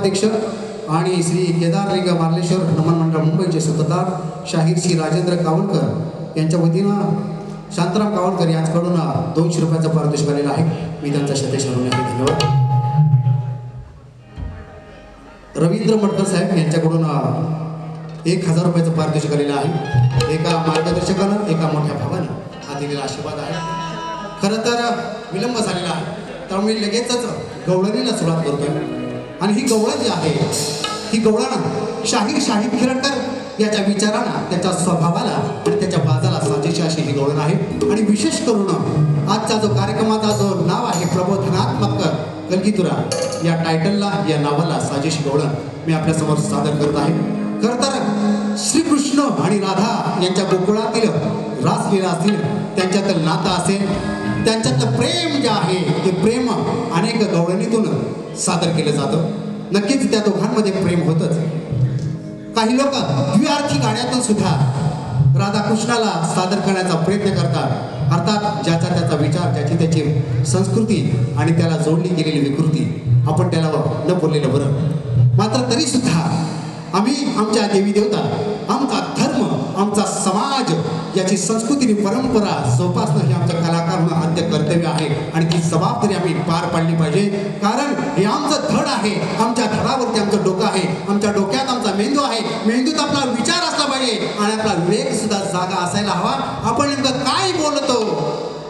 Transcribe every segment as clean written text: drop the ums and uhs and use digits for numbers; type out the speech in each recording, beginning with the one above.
उपाध्यक्ष आणि श्री केदारलिंग मार्लेश्वर नमन मंडळ मुंबईचे सूत्रधार शाहीर श्री राजेंद्र कावलकर यांच्या वतीनं शांताराम कावलकर यांच्याकडून 200 रुपयाचं पारितोषिक आलेलं आहे. मी त्यांचा शतेशरण आहे. धन्यवाद. रवींद्र मडकर साहेब यांच्याकडून 1000 रुपयाचं पारितोषिक आलेलं आहे. एका मार्गदर्शकानं एका मोठ्या भावानं हा दिलेला आशीर्वाद आहे. खरं तर विलंब झालेला आहे त्यामुळे मी लगेचच गवळणीला सुरुवात करतोय. आणि ही गवळण जी आहे ही गवळण शाहीर शाहीर खिरडकर याच्या विचारांना, त्याच्या स्वभावाला आणि त्याच्या बाजाला साजेशी अशी ही गवळण आहे. आणि विशेष करून आजचा जो कार्यक्रमाचा जो नाव आहे प्रबोधनात्मक कलगीतुरा या टायटलला, या नावाला साजेशी गवळण मी आपल्यासमोर सादर करत आहे. खरं तर श्रीकृष्ण आणि राधा यांच्या गोकुळातील रासलीला असतील, त्यांच्यातलं नातं असेल, त्यांच्यातलं प्रेम जे आहे ते प्रेम अनेक गवळणीतून सादर केलं जातं. नक्कीच त्या दोघांमध्ये प्रेम होतच. काही लोक द्विअर्थी गाण्यातून सुद्धा राधाकृष्णाला सादर करण्याचा प्रयत्न करतात. अर्थात ज्याचा त्याचा विचार, ज्याची त्याची संस्कृती आणि त्याला जोडली गेलेली विकृती, आपण त्याला न बोललेलं बरं. मात्र तरी सुद्धा आम्ही आमच्या देवी देवता, आमचा धर्म, आमचा समाज याची संस्कृती परंपरा जोपासणं हे आमचं कलाकार आद्य कर्तव्य आहे. आणि ती जबाबदारी आम्ही पार पाडली पाहिजे. कारण हे आमचं धड आहे. आमच्या धडावरती आमचं डोकं आहे. आमच्या डोक्यात आमचा मेंदू आहे. मेंदूत आपला विचार असला पाहिजे आणि आपला विवेक सुद्धा जागा असायला हवा. आपण नेमकं काय बोलतो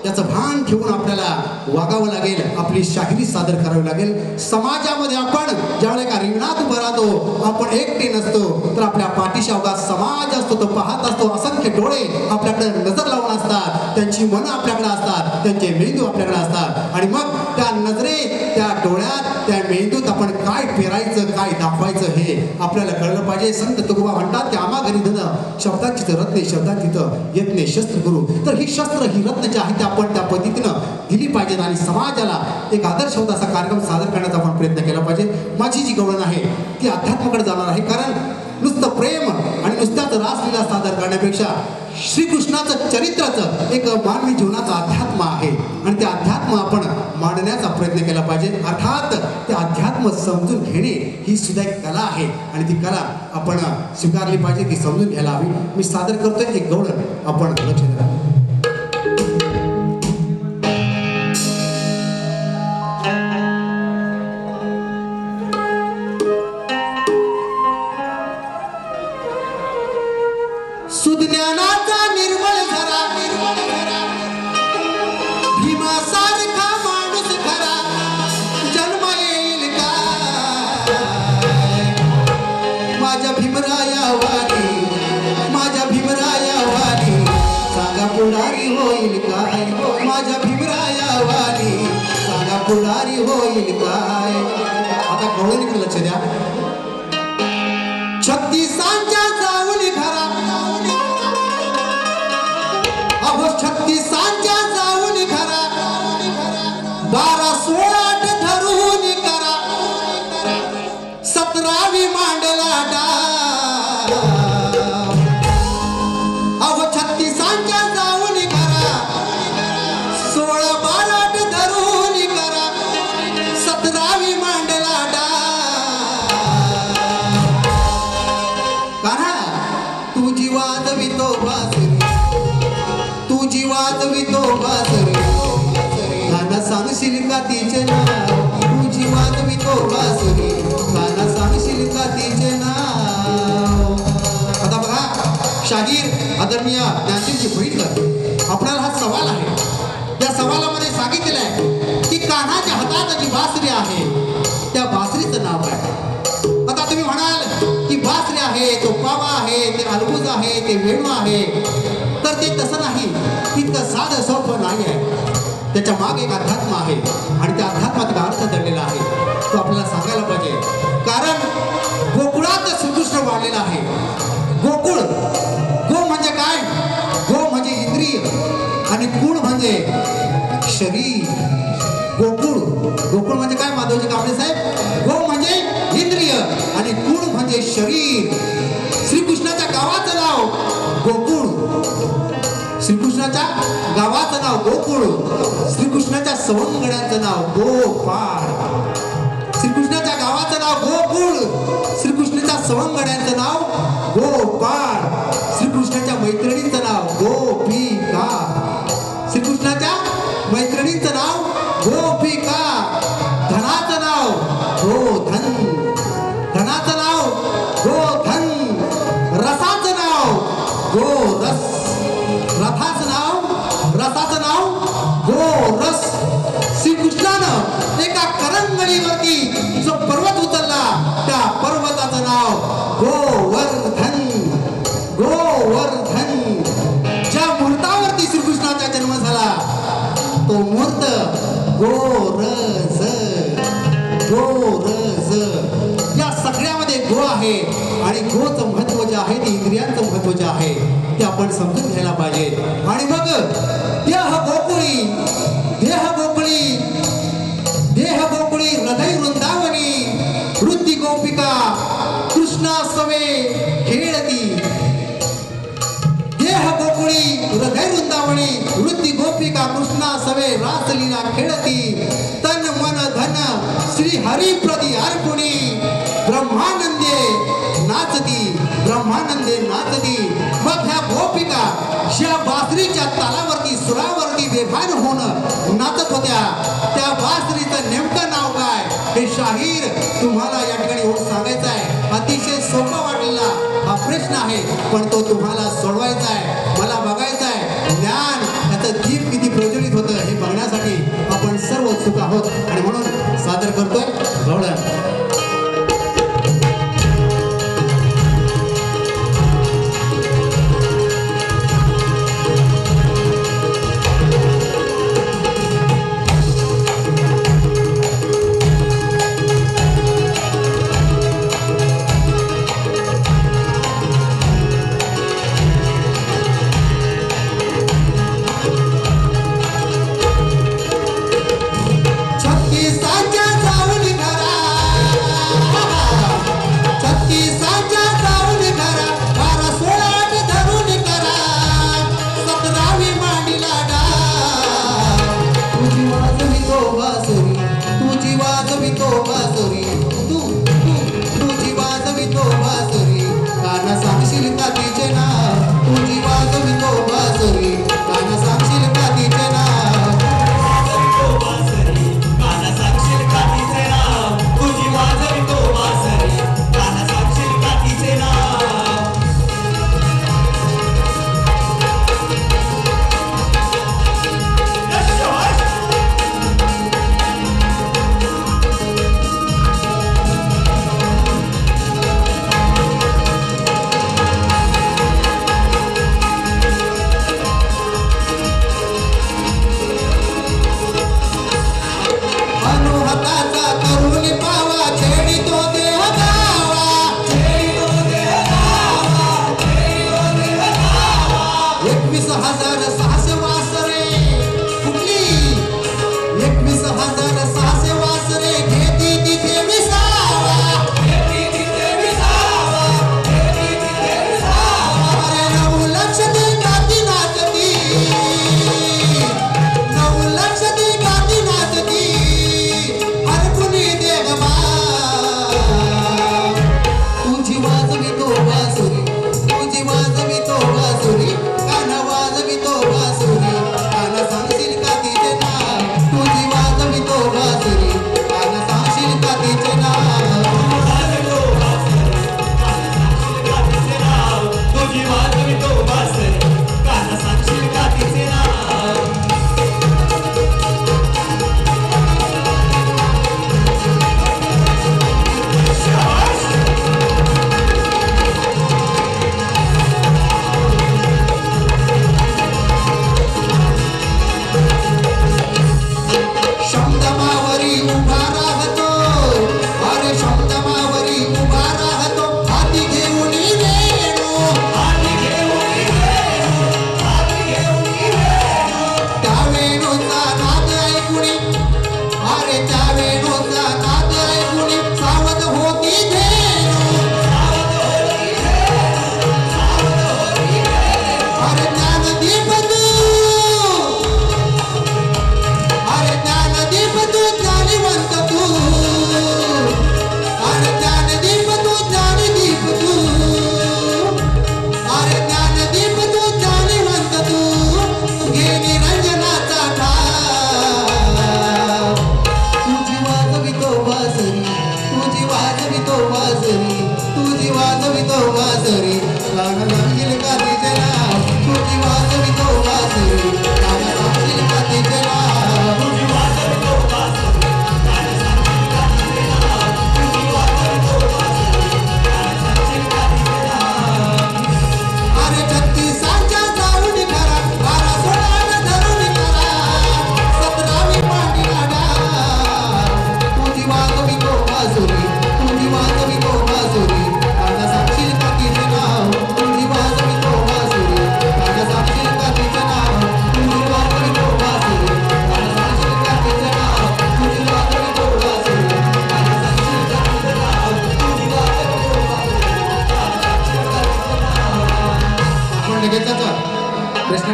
याचं भान ठेवून आपल्याला वागावं लागेल. आपली शाहिरी सादर करावी लागेल. समाजामध्ये आपण ज्यावेळेला एका रिंगणात उभं राहतो, आपण एकटे नसतो तर आपल्या पाठीशी अवघा समाज असतो. तो पाहत असतो. असंख्य डोळे आपल्याकडे नजर लावून असतात. त्यांची मनं आपल्याकडे असतात. त्यांचे मेंदू आपल्याकडे असतात. आणि मग त्या नजरेत, त्या डोळ्यात, त्या मेंदूत आपण काय पेरायचं, काय दाखवायचं हे आपल्याला कळलं पाहिजे. संत तुकोबा म्हणतात की आम्हा घरी धन शब्दांची रत्ने, शब्दांची यत्ने शस्त्र करू. तर ही शस्त्र, ही रत्न जी आहे आपण त्या पद्धतीनं दिली पाहिजेत आणि समाजाला एक आदर्श होता असा कार्यक्रम सादर करण्याचा आपण प्रयत्न केला पाहिजे. माझी जी गवळण आहे ती अध्यात्माकडे जाणार आहे. कारण नुसतं प्रेम आणि नुसत्याच रासलीला सादर करण्यापेक्षा श्रीकृष्णाचं चरित्राचं एक मानवी जीवनाचा अध्यात्म आहे आणि ते अध्यात्म आपण मांडण्याचा प्रयत्न केला पाहिजे. अर्थात ते अध्यात्म समजून घेणे ही सुद्धा एक कला आहे आणि ती कला आपण स्वीकारली पाहिजे, ती समजून घ्यायला हवी. मी सादर करतोय एक गवळण, आपण लक्ष द्या. सुज्ञानाचा निर्मळ झरा, भीमासारखा माणूस खरा जन्म येईल का माझ्या भीमराया वाली, माझ्या भीमराया वाली सांगा पुढारी होईल काय, माझ्या भीमराया वाली सांगा पुढारी होईल काय. आता गवळणीकडे लक्ष द्या. 36 जाऊन घरा, अहो 36 जाऊन घरा, 12-16 धरून करा, 17वी मांडला डाव. अहो 36 जाऊन घरा, 16-12 धरून करा, 17वी मांडला डाव. कान्हा तुझी वाजवितो बासरी, तुझी वाजवितो बासरी, गाणं सांगशील का तिचे नाव, तुझी वाजवितो बासरी, गाणं सांगशील का तिचे नाव. आता बघा, शाहीर आदरणीय ज्ञानदेवजी भोईरकर आपल्याला हा सवाल आहे. त्या सवालामध्ये सांगितलेलं आहे की कान्हाच्या हातात जी बासरी आहे त्या बासरीचं नाव आहे. आता तुम्ही म्हणाल की बासरी आहे, तो पावा आहे, ते अलगूज आहे, ते वेणू आहे, तर ते तसं नाही. इतकं साधं सोपं नाही आहे. त्याच्या मागे एक अध्यात्म आहे आणि त्या अध्यात्मात अर्थ दडलेला आहे. तो आपल्याला सांगायला पाहिजे. कारण गोकुळात श्रीकृष्ण वाढलेला आहे. गोकुळ, गो म्हणजे काय? गो म्हणजे इंद्रिय आणि कुळ म्हणजे शरीर. गोकुळ, गोकुळ म्हणजे काय माधवजी कांबळे साहेब? गो म्हणजे इंद्रिय आणि कुळ म्हणजे शरीर. श्रीकृष्णाच्या गावाचं नाव गोकुळ, श्रीकृष्णाच्या गावाचं नाव गोकुळ, श्रीकृष्णाच्या सवंगड्यांचं नाव गोपाळ. श्रीकृष्णाच्या गावाचं नाव गोकुळ, गोकुळ. श्रीकृष्णाच्या सवंगड्यांचं नाव गोपाळ. श्रीकृष्णाच्या मैत्रिणींचं नाव गोपिका. श्रीकृष्णाच्या मैत्रिणींचं नाव गोपिका. धनाचं नाव गोधन. धनाचं नाव गोधन. रसाचं नाव गोरस. रसाचं नाव गोरस. श्रीकृष्णानं एका करंगळीवरती जो पर्वत उचलला त्या पर्वताचं नाव गोवर्धन. गोवर्धन. ज्या मुहूर्तावरती श्रीकृष्णाचा जन्म झाला तो मुहूर्त गोरज. गोरज. या सगळ्यामध्ये गो आहे आणि गोचं महत्व जे आहे ते इंद्रियांचं महत्व जे आहे ते आपण समजून घ्यायला पाहिजे. आणि मग देह गोकुळी. देह गोकुळी. देह गोकुळी हृदय वृंदावनी. वृत्ती गोपिका कृष्णा सवे खेळती. देह गोकुळी हृदय वृंदावनी. वृत्ती गोपिका कृष्णा सवे रासलीला खेळती. तन मन धन श्री हरी प्रदी अर्पुणी. ब्रह्मानंदे नाचती. ब्रह्मानंदे नाचती. मग ह्या गोपिका ज्या बासरीच्या तालावरती सुरावरती बेभान होऊन नाचत होत्या त्या बासरीचं नेमकं नाव काय हे शाहीर तुम्हाला या ठिकाणी होऊन सांगायचं आहे. अतिशय सोपा वाटलेला हा प्रश्न आहे पण तो तुम्हाला सोडवायचा आहे. मला बघायचा आहे ज्ञान त्याचं जीव किती प्रज्वलित होतं हे बघण्यासाठी आपण सर्व उत्सुक आहोत आणि म्हणून सादर करतोय गवळण. छत्तीसाच्या जाऊन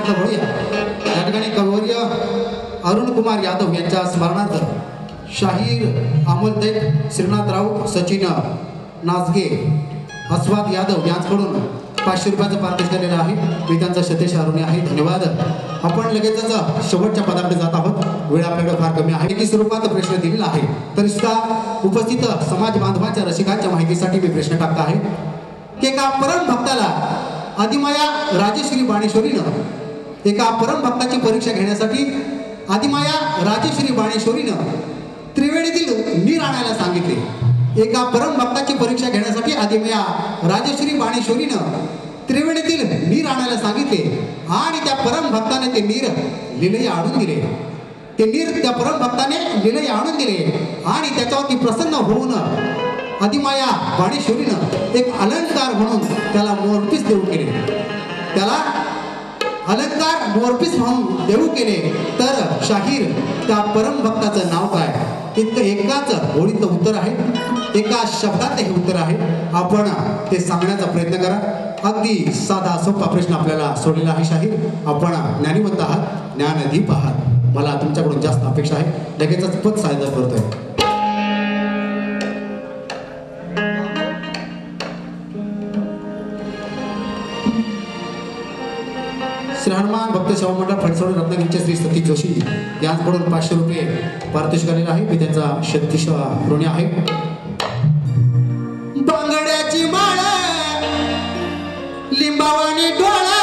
शब्द म्हणूया. या ठिकाणी कविवर्य अरुण कुमार यादव यांच्या स्मरणार्थ शाहीर अमोल दैत, श्रीनाथ राऊत, सचिन नाजगे, अस्वाद यादव यांच्याकडून 500 रुपयाचं पारितोषिक केलेलं आहे. मी त्यांचा सतेश आरुणी आहे. धन्यवाद. आपण लगेचच शेवटच्या पदाकडे जात आहोत. वेळ आपल्याकडे फार कमी आहे. की स्वरूपात प्रश्न दिलेला आहे तरी सुद्धा उपस्थित समाज बांधवांच्या रसिकांच्या माहितीसाठी मी प्रश्न टाकत आहे की एका परम भक्ताला आदिमाया राजेश्री बाणेश्वरीनं एका परम भक्ताची परीक्षा घेण्यासाठी आदिमाया राजेश्री बाणेश्वरीनं त्रिवेणीतील नीर आणायला सांगितले. एका परम भक्ताची परीक्षा घेण्यासाठी आदिमाया राजेश्री बाणेश्वरीनं त्रिवेणीतील नीर आणायला सांगितले आणि त्या परम भक्ताने ते नीर लीलई आणून दिले. ते नीर त्या परम भक्ताने लीलई आणून दिले आणि त्याच्यावरती प्रसन्न होऊन आदिमाया बाणेश्वरीनं एक अलंकार म्हणून त्याला मोरपीस देऊ केले. त्याला अलंकार मोरपीस म्हणून देऊ केले. तर शाहीर त्या परम भक्ताचं नाव काय? इतकं एकाच ओळीचं उत्तर आहे, एका शब्दात हे उत्तर आहे. आपण ते सांगण्याचा प्रयत्न करा. अगदी साधा सोपा प्रश्न आपल्याला सोडलेला आहे. शाहीर, आपण ज्ञानीवंत आहात, ज्ञानदीप आहात. मला तुमच्याकडून जास्त अपेक्षा आहे. लगेचच पद सादर करतोय. श्री हनुमान भक्त सेवा मंडळ फडसवड रत्नागिरीचे श्री सतीश जोशी यांच्याकडून 500 रुपये पारितोषिक आलेलं आहे. मी त्यांचा शक्तिश ऋणी आहे. बांगड्याची माळ लिंबावानी डोळा.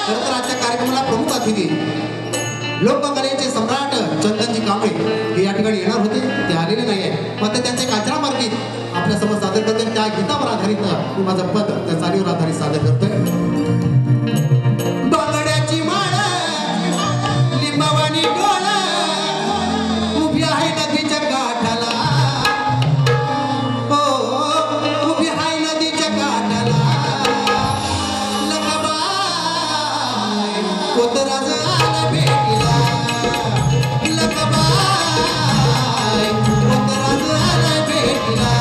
खरं तर आजच्या कार्यक्रमाला प्रमुख अतिथी लोककलेचे सम्राट चंदनजी कांबळे हे या ठिकाणी येणार होते. ते आलेले नाही आहे. मात्र त्यांचे एक आचरणामार्फित आपल्यासमोर सादर करते. त्या गीतावर आधारित मी माझं पद त्या चालीवर आधारित सादर करतोय. बांगड्याची माळ लिंबावानी डोळा उभी आहे नदीच्या काठाला. हो उभी आहे नदीच्या काठाला. लकाबाई कोतराज आला भेटीला. लकाबाई कोतराज आला भेटीला.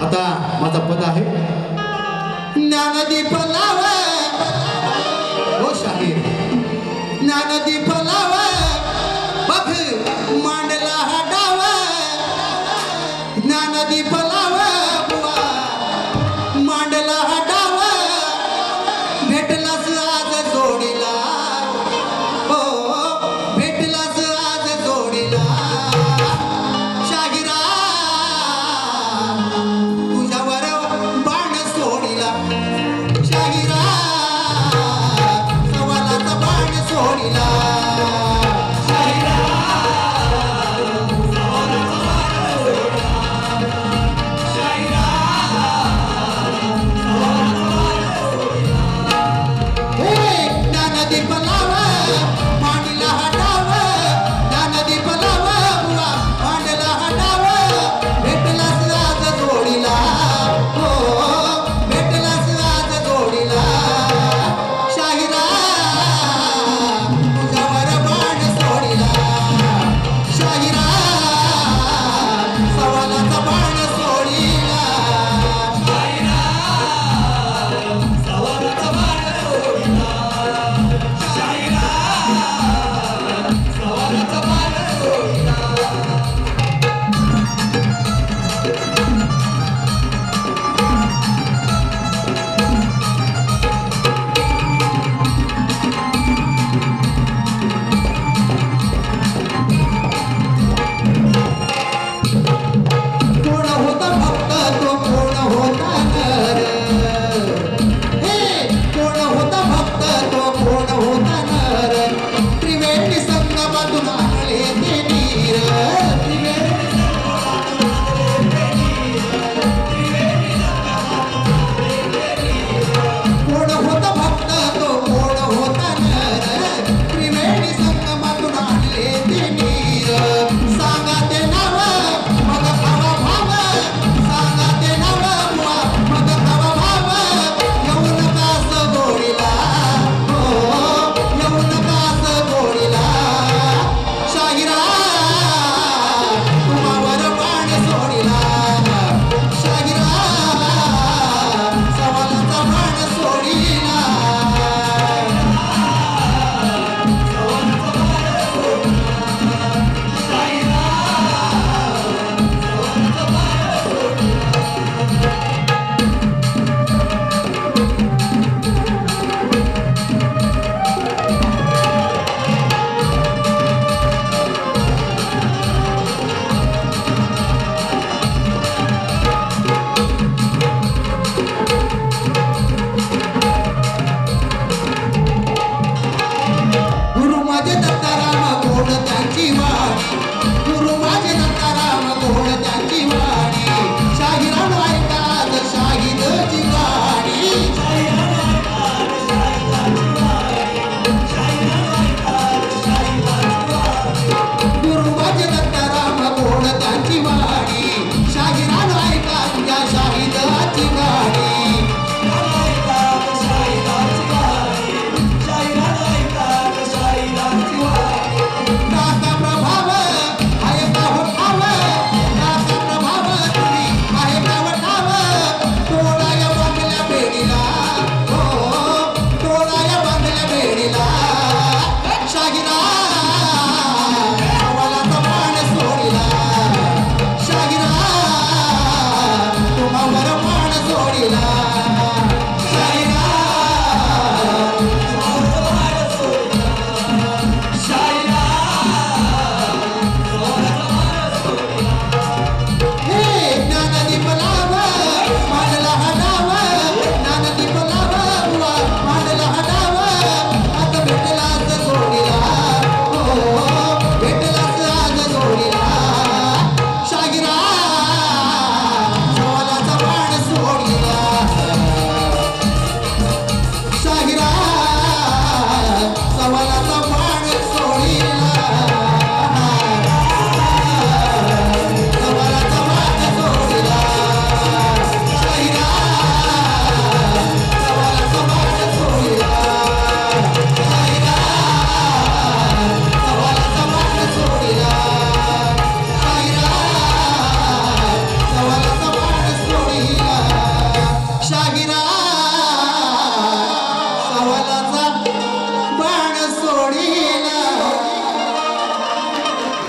आता माझा पद आहे. ज्ञानदीप लाव हो शाहीर, ज्ञानदीप लाव बघ मांडला हा डाव. ज्ञानदीप लाव बुवा मांडला हा डाव. भेटलास आज जोडीला. हो भेटलास आज जोडीला. शाहिरा तुझ्यावर बाण सोडीला. शाहिरा सवालाचा बाण सोडीला.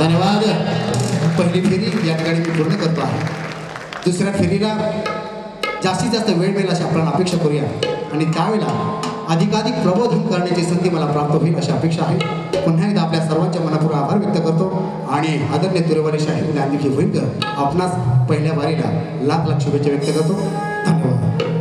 धन्यवाद. पहिली फेरी या ठिकाणी मी पूर्ण करतो आहे. दुसऱ्या फेरीला जास्तीत जास्त वेळ मिळेल अशी आपण अपेक्षा करूया आणि त्यावेळेला अधिकाधिक प्रबोधन करण्याची संधी मला प्राप्त होईल अशी अपेक्षा आहे. पुन्हा एकदा आपल्या सर्वांच्या मनापूर्वक आभार व्यक्त करतो आणि आदरणीय तुरेवाले शाहीर ज्ञानदीप होईकर आपणास पहिल्या वारीला लाख लाख शुभेच्छा व्यक्त करतो. धन्यवाद.